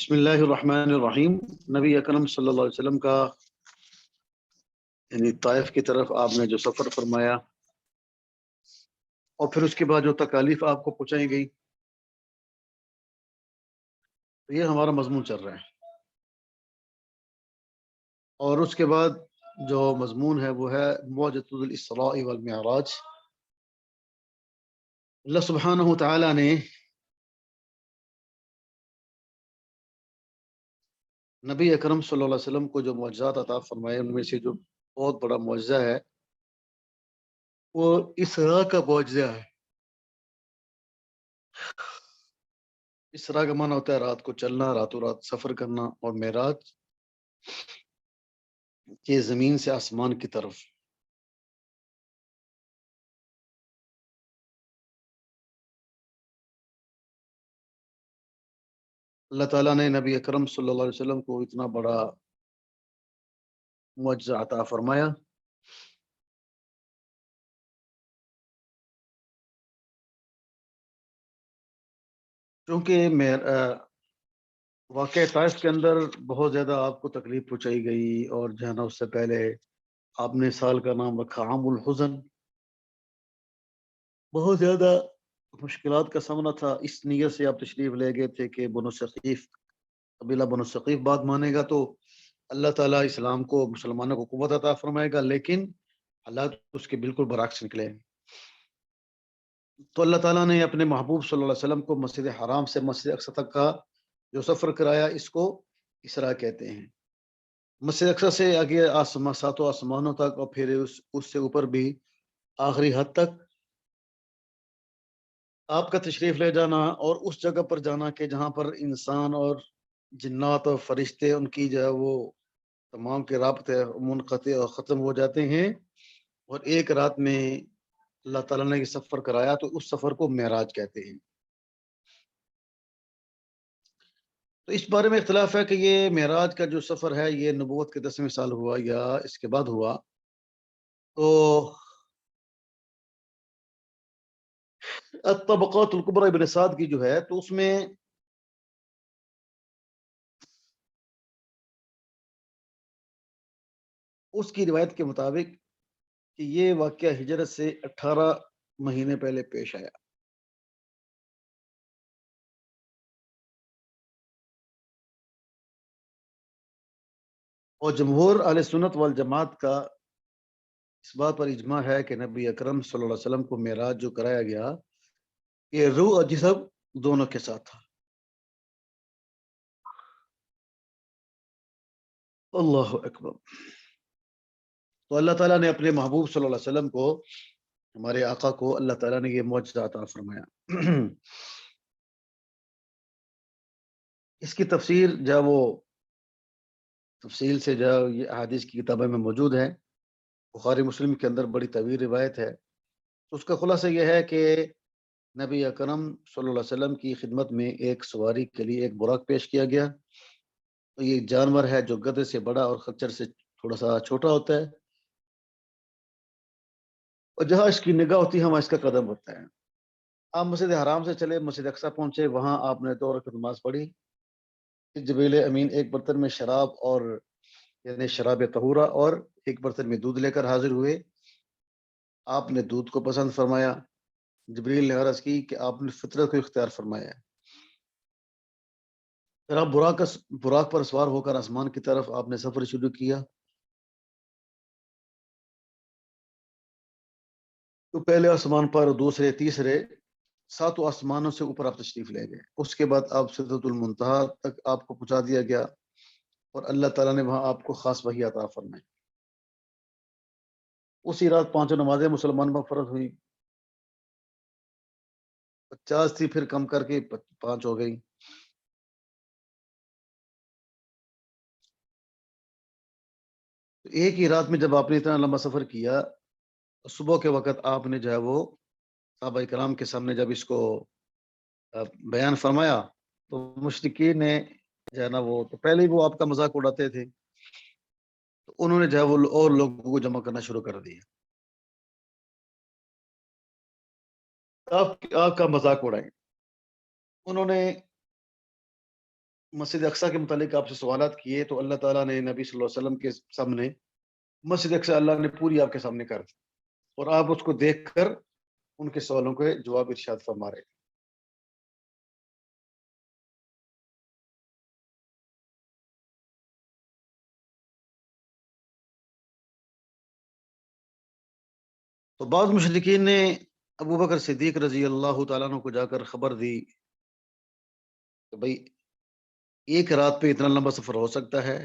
بسم اللہ الرحمن الرحیم۔ نبی اکرم صلی اللہ علیہ وسلم کا یعنی طائف کی طرف آپ نے جو سفر فرمایا اور پھر اس کے بعد جو تکالیف آپ کو پہنچائی گئی، تو یہ ہمارا مضمون چل رہا ہے۔ اور اس کے بعد جو مضمون ہے وہ ہے معجزۃ الاسراء والمعراج۔ اللہ سبحانہ تعالیٰ نے نبی اکرم صلی اللہ علیہ وسلم کو جو معجزات عطا فرمائے، ان میں سے جو بہت بڑا معجزہ ہے وہ اسراء کا معجزہ ہے۔ اسراء کا معنی ہوتا ہے رات کو چلنا، راتوں رات سفر کرنا، اور معراج کہ زمین سے آسمان کی طرف۔ اللہ تعالیٰ نے نبی اکرم صلی اللہ علیہ وسلم کو اتنا بڑا معجزہ عطا فرمایا کیونکہ واقع طائف کے اندر بہت زیادہ آپ کو تکلیف پہنچائی گئی، اور جو ہے نا اس سے پہلے آپ نے سال کا نام رکھا عام الحزن۔ بہت زیادہ مشکلات کا سامنا تھا، اس نیت سے آپ تشریف لے گئے تھے کہ بنو ثقیف، قبیلہ بنو ثقیف بات مانے گا تو اللہ تعالیٰ اسلام کو، مسلمانوں کو قوت عطا فرمائے گا، لیکن حالات اس کے بالکل برعکس نکلے۔ تو اللہ تعالیٰ نے اپنے محبوب صلی اللہ علیہ وسلم کو مسجد حرام سے مسجد اقصی تک کا جو سفر کرایا، اس کو اسراء کہتے ہیں۔ مسجد اقصی سے آگے ساتوں آسمانوں تک، اور پھر اس سے اوپر بھی آخری حد تک آپ کا تشریف لے جانا، اور اس جگہ پر جانا کہ جہاں پر انسان اور جنات اور فرشتے، ان کی جو ہے وہ تمام کے رابطے منقطع اور ختم ہو جاتے ہیں، اور ایک رات میں اللہ تعالیٰ نے یہ سفر کرایا، تو اس سفر کو معراج کہتے ہیں۔ تو اس بارے میں اختلاف ہے کہ یہ معراج کا جو سفر ہے یہ نبوت کے 10ویں سال ہوا یا اس کے بعد ہوا۔ تو الطبقات الکبریٰ ابن سعد کی جو ہے، تو اس میں اس کی روایت کے مطابق کہ یہ واقعہ ہجرت سے 18 مہینے پہلے پیش آیا۔ اور جمہور اہل سنت والجماعت کا اس بات پر اجماع ہے کہ نبی اکرم صلی اللہ علیہ وسلم کو معراج جو کرایا گیا، یہ روح اور جسم دونوں کے ساتھ تھا۔ اللہ اکبر۔ تو اللہ تعالیٰ نے اپنے محبوب صلی اللہ علیہ وسلم کو، ہمارے آقا کو، اللہ تعالیٰ نے یہ معجزہ عطا فرمایا۔ اس کی تفسیر جو وہ تفصیل سے جو یہ احادیث کی کتابیں میں موجود ہے، بخاری مسلم کے اندر بڑی طویل روایت ہے۔ تو اس کا خلاصہ یہ ہے کہ نبی اکرم صلی اللہ علیہ وسلم کی خدمت میں ایک سواری کے لیے ایک براق پیش کیا گیا۔ تو یہ جانور ہے جو گدھے سے بڑا اور خچر سے تھوڑا سا چھوٹا ہوتا ہے، اور جہاں اس کی نگاہ ہوتی ہے وہاں اس کا قدم ہوتا ہے۔ آپ مسجد حرام سے چلے، مسجد اقصی پہنچے، وہاں آپ نے 2 رکعت نماز پڑھی۔ جبریل امین ایک برتن میں شراب، اور یعنی شراب طہورہ، اور ایک برتن میں دودھ لے کر حاضر ہوئے۔ آپ نے دودھ کو پسند فرمایا۔ جبریل نے عرض کی کہ آپ نے فطرت کو اختیار فرمایا ہے۔ پھر آپ براق پر سوار ہو کر آسمان کی طرف آپ نے سفر شروع کیا۔ تو پہلے آسمان پر، دوسرے، تیسرے، 7 آسمانوں سے اوپر آپ تشریف لے گئے۔ اس کے بعد آپ سدرۃ المنتہا تک آپ کو پہنچا دیا گیا، اور اللہ تعالیٰ نے وہاں آپ کو خاص وحی عطا فرمائی۔ اسی رات 5 نمازیں مسلمان پر فرض ہوئی۔ 50 تھی، پھر کم کر کے 5 ہو گئی۔ تو ایک ہی رات میں جب آپ نے اتنا لمبا سفر کیا، صبح کے وقت آپ نے جو ہے وہ صحابہ کرام کے سامنے جب اس کو بیان فرمایا، تو مشرکین نے جو ہے نا وہ تو پہلے ہی وہ آپ کا مذاق اڑاتے تھے، تو انہوں نے جو ہے وہ اور لوگوں کو جمع کرنا شروع کر دیا، آپ کا مذاق اڑائیں۔ انہوں نے مسجد اقصی کے متعلق آپ سے سوالات کیے تو اللہ تعالیٰ نے نبی صلی اللہ علیہ وسلم کے سامنے مسجد اقصی اللہ نے پوری آپ کے سامنے کر دی، اور آپ اس کو دیکھ کر ان کے سوالوں کے جواب ارشاد فرما رہے ہیں۔ تو بعض مشرکین نے ابو بکر صدیق رضی اللہ تعالیٰ عنہ کو جا کر خبر دی کہ بھائی ایک رات پہ اتنا لمبا سفر ہو سکتا ہے؟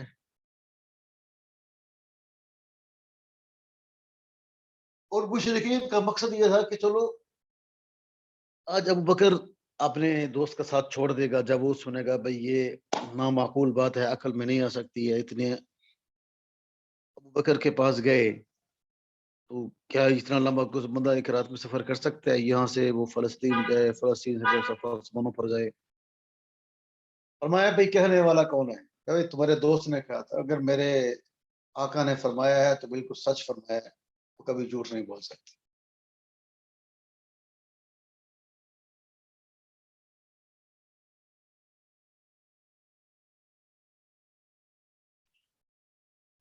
اور مشرکین کا مقصد یہ تھا کہ چلو آج ابو بکر اپنے دوست کا ساتھ چھوڑ دے گا، جب وہ سنے گا بھائی یہ نامعقول بات ہے، عقل میں نہیں آ سکتی ہے، اتنے ابو بکر کے پاس گئے تو کیا اتنا لمبا کوئی بندہ ایک رات میں سفر کر سکتا ہے؟ یہاں سے وہ فلسطین گئے، فلسطین سے وہ سفر آسمانوں پر گئے۔ فرمایا بھائی کہنے والا کون ہے؟ کہ بھائی تمہارے دوست نے کہا تھا، اگر میرے آقا نے فرمایا ہے تو بالکل سچ فرمایا ہے، تو کبھی جھوٹ نہیں بول سکتے۔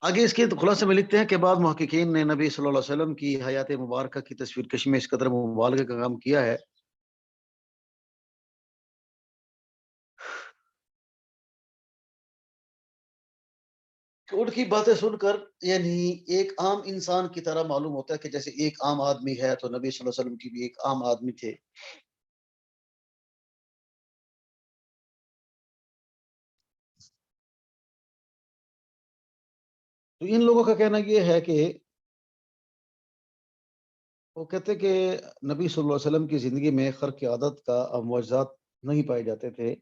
آگے اس کے خلاصے میں لکھتے ہیں کہ بعض محققین نے نبی صلی اللہ علیہ وسلم کی حیات مبارکہ کی تصویر کشی میں اس قدر مبالغے کا کام کیا ہے کہ ان کی باتیں سن کر یعنی ایک عام انسان کی طرح معلوم ہوتا ہے کہ جیسے ایک عام آدمی ہے تو نبی صلی اللہ علیہ وسلم کی بھی ایک عام آدمی تھے۔ تو ان لوگوں کا کہنا یہ ہے کہ وہ کہتے کہ نبی صلی اللہ علیہ وسلم کی زندگی میں خرق عادت کا معجزات نہیں پائے جاتے تھے،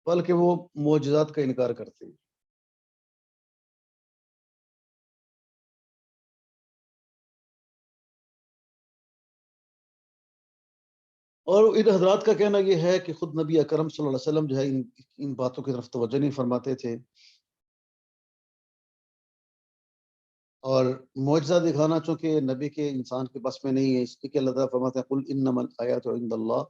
بلکہ وہ معجزات کا انکار کرتے۔ اور ان حضرات کا کہنا یہ ہے کہ خود نبی اکرم صلی اللہ علیہ وسلم جو ہے ان باتوں کی طرف توجہ نہیں فرماتے تھے، اور معجزہ دکھانا چونکہ نبی کے انسان کے بس میں نہیں ہے، اس لیے کہ اللہ تعالیٰ فرماتے ہیں قل انما الآیات عند اللہ۔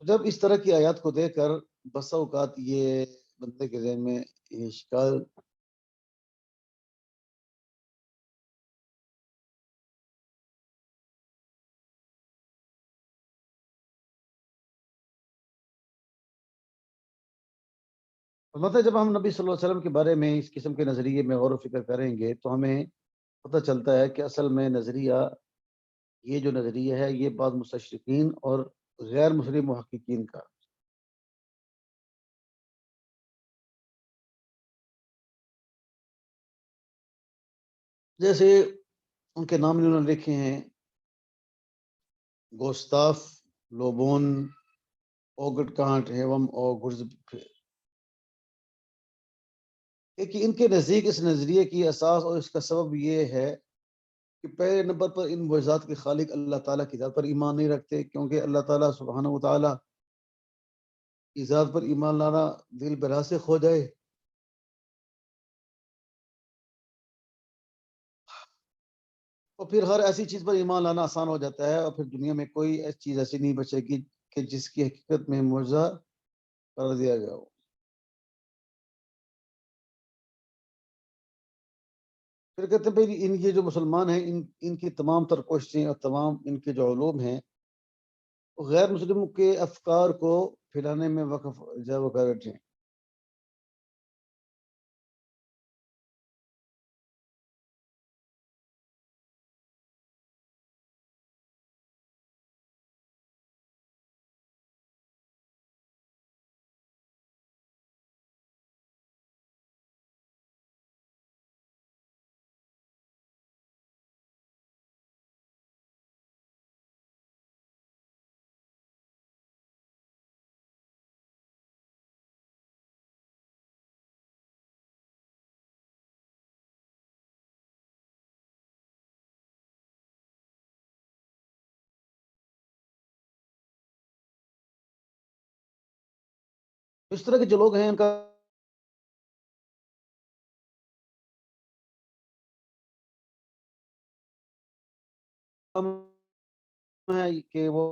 جب اس طرح کی آیات کو دیکھ کر بسا اوقات یہ بندے کے ذہن میں یہ اشکال فرماتا ہے، جب ہم نبی صلی اللہ علیہ وسلم کے بارے میں اس قسم کے نظریے میں غور و فکر کریں گے تو ہمیں پتہ چلتا ہے کہ اصل میں نظریہ، یہ جو نظریہ ہے یہ بعض مستشرقین اور غیر مسلم محققین کا، جیسے ان کے نام انہوں نے لکھے ہیں: گوستاف، لوبون، اوگٹ کانٹ ہیوم اور گرز، کہ ان کے نزدیک اس نظریے کی اساس اور اس کا سبب یہ ہے کہ پہلے نمبر پر ان معجزات کے خالق اللہ تعالیٰ کی ذات پر ایمان نہیں رکھتے، کیونکہ اللہ تعالیٰ سبحانہ و تعالیٰ کی ذات پر ایمان لانا دل براسخ ہو جائے تو پھر ہر ایسی چیز پر ایمان لانا آسان ہو جاتا ہے، اور پھر دنیا میں کوئی ایسی چیز ایسی نہیں بچے گی کہ جس کی حقیقت میں معجزہ قرار دیا گیا ہو۔ پھر کہتے ہیں بھائی ان یہ جو مسلمان ہیں ان کی تمام تر کوششیں اور تمام ان کے جو علوم ہیں وہ غیر مسلموں کے افکار کو پھیلانے میں وقف جا وقت ہیں۔ اس طرح کے جو لوگ ہیں ان کا ہے کہ وہ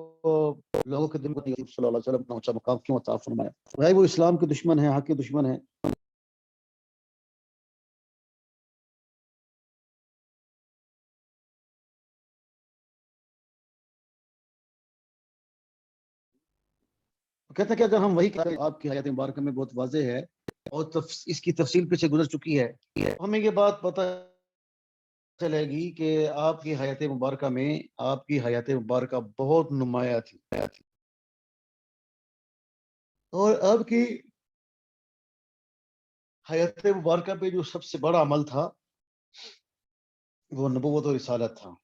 لوگوں کے دل کو صلی اللہ علیہ وسلم اپنا اونچا مقام کیوں عطا فرمایا؟ بھائی وہ اسلام کے دشمن ہیں، حق کے دشمن ہیں. کہتے ہیں کہ اگر ہم وہی کریں، آپ کی حیات مبارکہ میں بہت واضح ہے اور اس کی تفصیل پیچھے گزر چکی ہے، ہمیں یہ بات پتہ چلے گی کہ آپ کی حیات مبارکہ میں آپ کی حیات مبارکہ بہت نمایاں تھی. اور آپ کی حیات مبارکہ پہ جو سب سے بڑا عمل تھا وہ نبوت و رسالت تھا.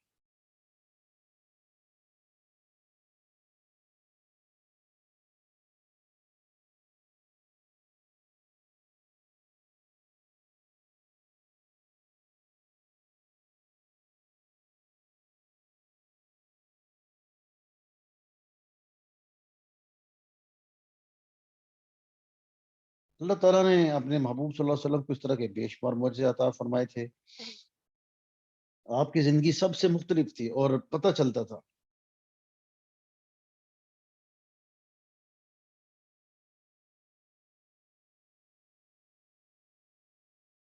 اللہ تعالیٰ نے اپنے محبوب صلی اللہ علیہ وسلم کو اس طرح کے بے شمار معجزے عطا فرمائے تھے. آپ کی زندگی سب سے مختلف تھی اور پتہ چلتا تھا.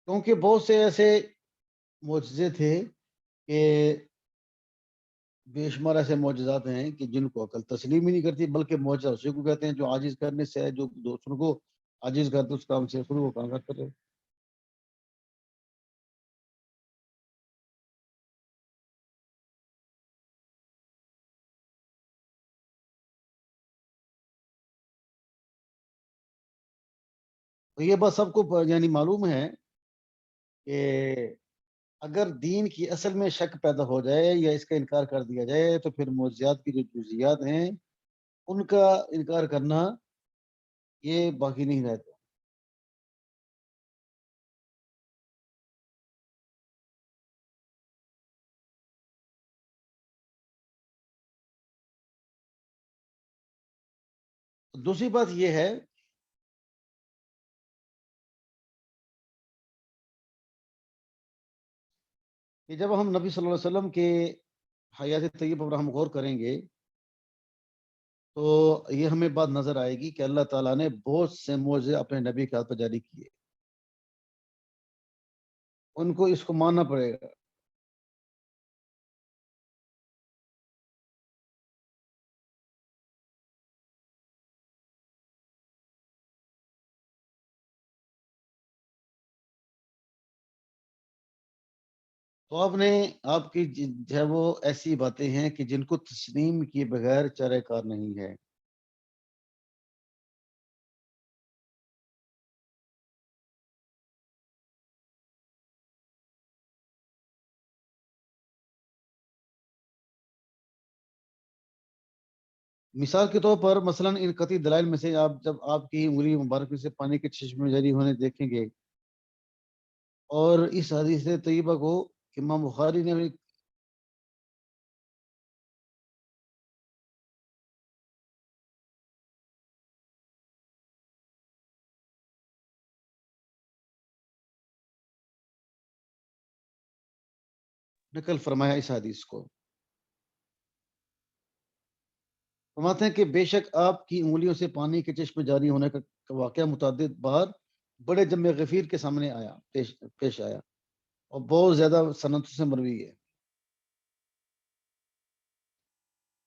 کیونکہ بہت سے ایسے معجزے تھے کہ بے شمار ایسے معجزات ہیں کہ جن کو عقل تسلیم ہی نہیں کرتی، بلکہ معجزہ اسی کو کہتے ہیں جو عاجز کرنے سے ہے، جو دوسروں کو عاجز کرتے اس کام سے خود وہ کام کرتے. تو یہ بات سب کو یعنی معلوم ہے کہ اگر دین کی اصل میں شک پیدا ہو جائے یا اس کا انکار کر دیا جائے تو پھر معجزات کی جو جزیات ہیں ان کا انکار کرنا یہ باقی نہیں رہتا. دوسری بات یہ ہے کہ جب ہم نبی صلی اللہ علیہ وسلم کے حیات طیبہ پر ہم غور کریں گے تو یہ ہمیں بات نظر آئے گی کہ اللہ تعالیٰ نے بہت سے معجزے اپنے نبی کے ہاتھ پر جاری کیے. ان کو اس کو ماننا پڑے گا. تو آپ کی جو ہے وہ ایسی باتیں ہیں کہ جن کو تسلیم کیے بغیر چارہ کار نہیں ہے. مثال کے طور پر مثلا ان قطعی دلائل میں سے آپ جب آپ کی انگلی مبارک سے پانی کے چشمے جاری ہونے دیکھیں گے اور اس حدیث طیبہ کو امام بخاری نے بھی نقل فرمایا. اس حدیث کو فرماتے ہیں کہ بے شک آپ کی انگلیوں سے پانی کے چشمے جاری ہونے کا واقعہ متعدد بار بڑے جم غفیر کے سامنے آیا، پیش آیا اور بہت زیادہ صنعتوں سے مروی ہے.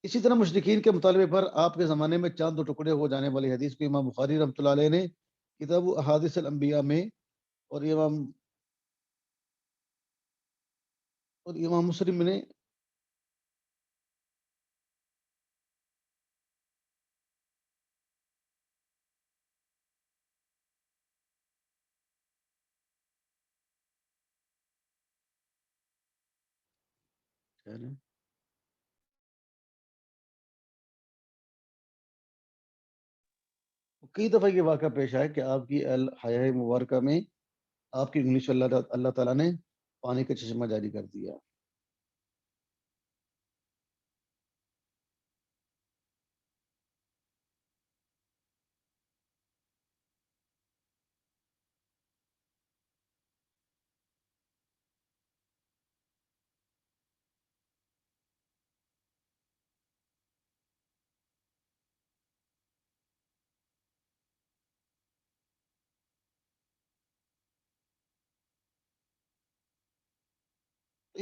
اسی طرح مشرکین کے مطالبے پر آپ کے زمانے میں چاند دو ٹکڑے ہو جانے والی حدیث کو امام بخاری رحمۃ اللہ علیہ نے کتاب احادیث الانبیاء میں اور امام مسلم نے کئی دفعہ یہ واقعہ پیش آیا کہ آپ کی الحیاء مبارکہ میں آپ کی انگلی سے اللہ تعالیٰ نے پانی کا چشمہ جاری کر دیا.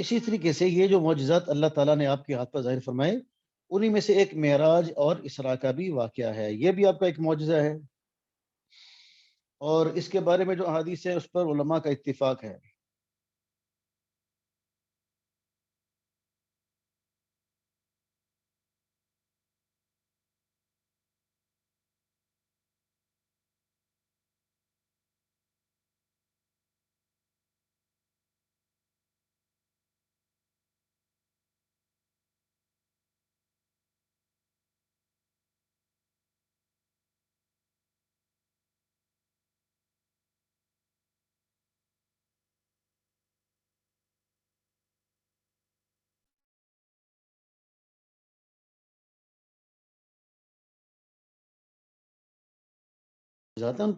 اسی طریقے سے یہ جو معجزات اللہ تعالیٰ نے آپ کے ہاتھ پر ظاہر فرمائے، انہی میں سے ایک معراج اور اسراء کا بھی واقعہ ہے، یہ بھی آپ کا ایک معجزہ ہے، اور اس کے بارے میں جو احادیث ہے اس پر علماء کا اتفاق ہے۔ ذاتاً